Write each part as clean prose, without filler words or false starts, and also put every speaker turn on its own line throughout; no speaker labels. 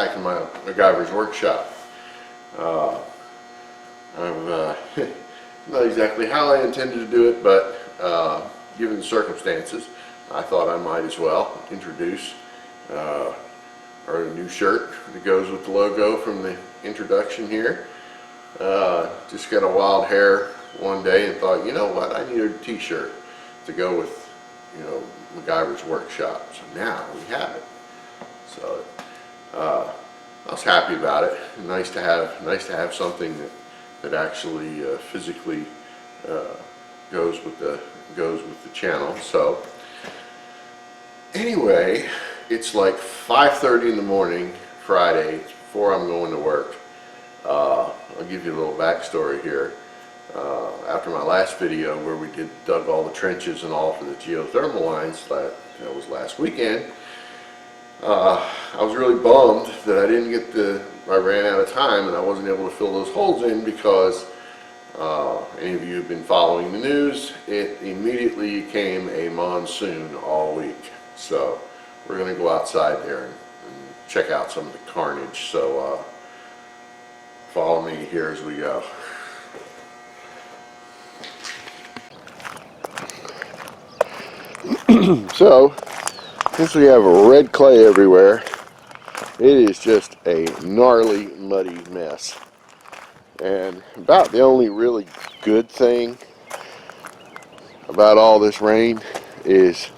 back in my MacGyver's workshop. I'm not exactly how I intended to do it, but given the circumstances, I thought I might as well introduce our new shirt that goes with the logo from the introduction here. Just got a wild hair one day and thought, you know what, I need a t-shirt to go with, you know, MacGyver's workshop. So now we have it. So I was happy about it. Nice to have something that actually physically goes with the channel. So anyway, it's like 5:30 in the morning Friday. It's before I'm going to work. I'll give you a little backstory here. After my last video where we dug all the trenches and all for the geothermal lines, that was last weekend, I was really bummed that I ran out of time and I wasn't able to fill those holes in because any of you who've been following the news, it immediately came a monsoon all week. So we're going to go outside there and check out some of the carnage. So follow me here as we go. So, since we have red clay everywhere, it is just a gnarly, muddy mess. And about the only really good thing about all this rain is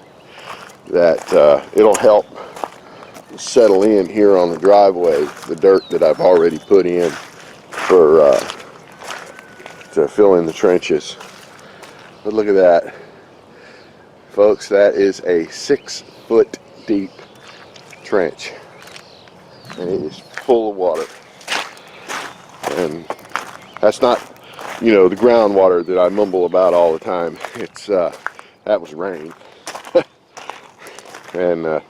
that it'll help settle in here on the driveway the dirt that I've already put in for to fill in the trenches. But look at that, folks. That is a 6-foot deep trench, and it is full of water. And that's not, you know, the groundwater that I mumble about all the time. It's that was rain. And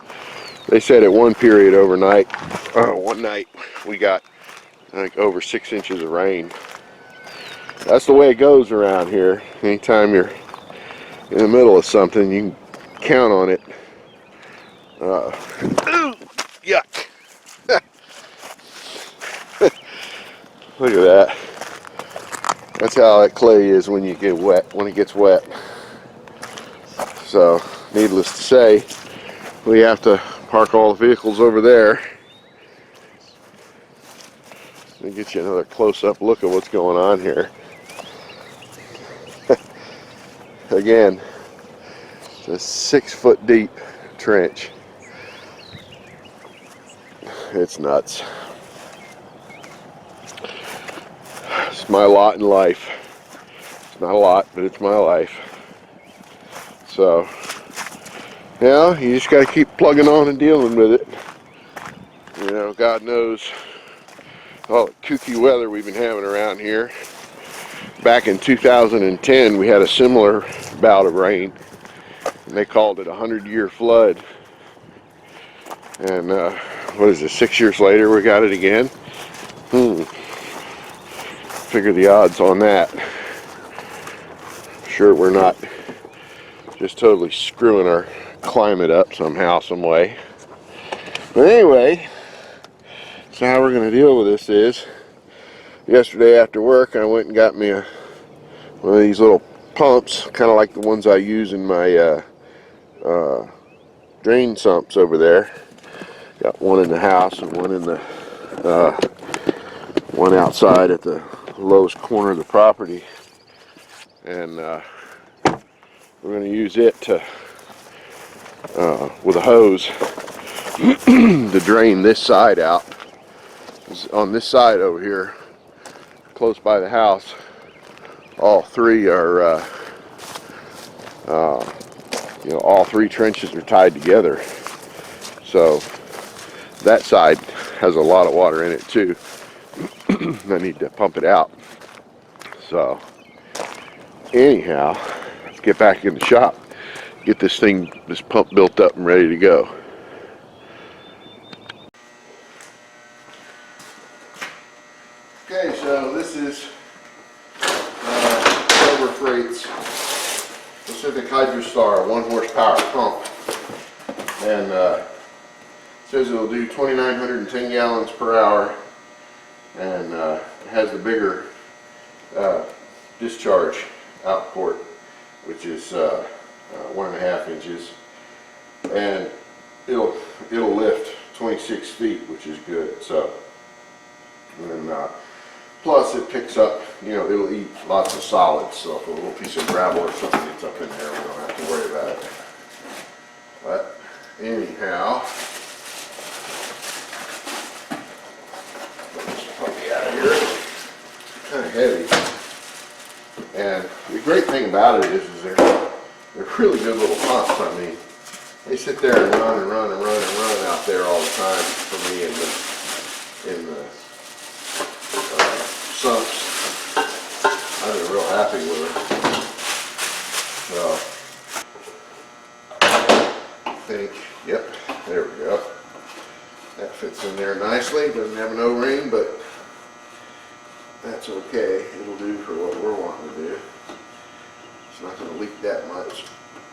they said at one period overnight, one night we got like over 6 inches of rain. That's the way it goes around here. Anytime you're in the middle of something, you can count on it. Yuck. Look at that. That's how that clay is when you get wet, when it gets wet. So, needless to say, we have to park all the vehicles over there. Let me get you another close-up look at what's going on here. Again, it's a 6-foot deep trench. It's nuts. It's my lot in life. It's not a lot, but it's my life. So, yeah, you just got to keep plugging on and dealing with it. You know, God knows all the kooky weather we've been having around here. Back in 2010, we had a similar bout of rain, and they called it a 100-year flood. And what is it, 6 years later we got it again? Figure the odds on that. Sure, we're not just totally screwing our climate up somehow, some way. But anyway, so how we're going to deal with this is, yesterday after work I went and got me one of these little pumps, kind of like the ones I use in my drain sumps over there. Got one in the house and one in the one outside at the lowest corner of the property, and we're going to use it to with a hose to drain this side out. On this side over here, close by the house, all three are you know, all three trenches are tied together. So that side has a lot of water in it too. I need to pump it out. So anyhow, let's get back in the shop, get this pump built up and ready to go. Okay, so this is Silver Freight's Pacific Hydrostar 1 horsepower pump, and says it'll do 2,910 gallons per hour, and it has the bigger discharge out port, which is 1.5 inches, and it'll lift 26 feet, which is good. So, and plus it picks up, it'll eat lots of solids. So if a little piece of gravel or something gets up in there, we don't have to worry about it. But anyhow, get this puppy out of here. It's kind of heavy. And the great thing about it is they're really good little pumps. I mean, they sit there and run and run and run and run out there all the time for me in the sumps. I've been real happy with it. So I think, yep, there we go. That fits in there nicely. Doesn't have an O-ring, but that's okay. It'll do for what we're wanting to do. It's not going to leak that much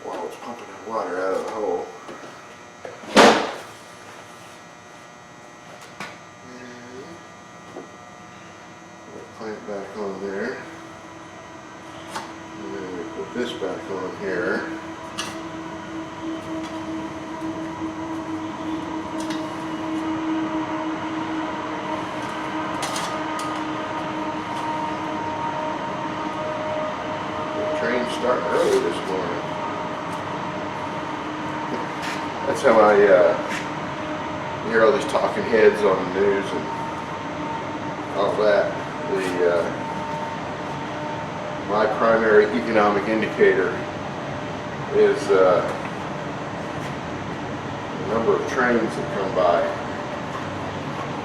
while it's pumping the water out of the hole. Clamp back on there. And then we put this back on here. Starting early this morning. That's how I hear all these talking heads on the news and all that. My primary economic indicator is the number of trains that come by.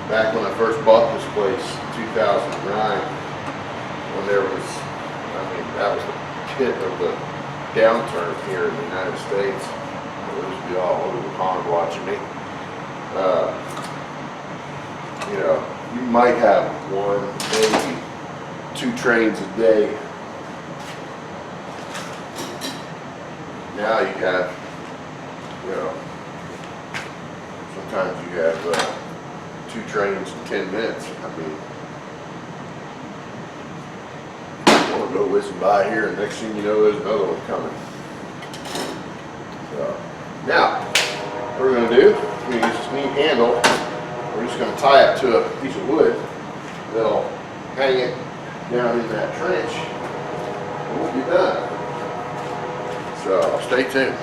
Back when I first bought this place in 2009, when there was, that was the pit of the downturn here in the United States. Those of you all over the pond watching me. You might have 1, maybe 2 trains a day. Now you have, sometimes you have 2 trains in 10 minutes. I mean, go whizzing by here, and next thing you know, there's another one coming. So, now, what we're going to do, we're going to use this neat handle. We're just going to tie it to a piece of wood that'll hang it down in that trench, and we'll be done. So, stay tuned.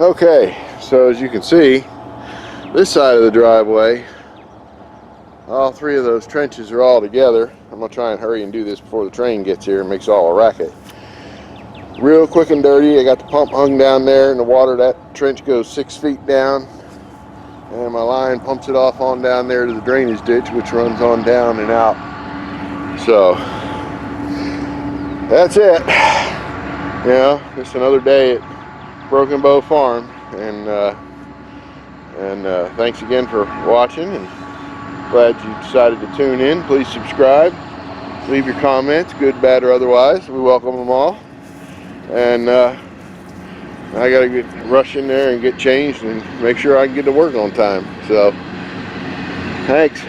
Okay, so as you can see, this side of the driveway, all 3 of those trenches are all together. I'm going to try and hurry and do this before the train gets here and makes all a racket. Real quick and dirty. I got the pump hung down there in the water. That trench goes 6 feet down. And my line pumps it off on down there to the drainage ditch, which runs on down and out. So, that's it. Just another day at Broken Bow Farm. And thanks again for watching. And glad you decided to tune in. Please subscribe, leave your comments, good, bad, or otherwise. We welcome them all. And I gotta rush in there and get changed and make sure I can get to work on time. So, thanks.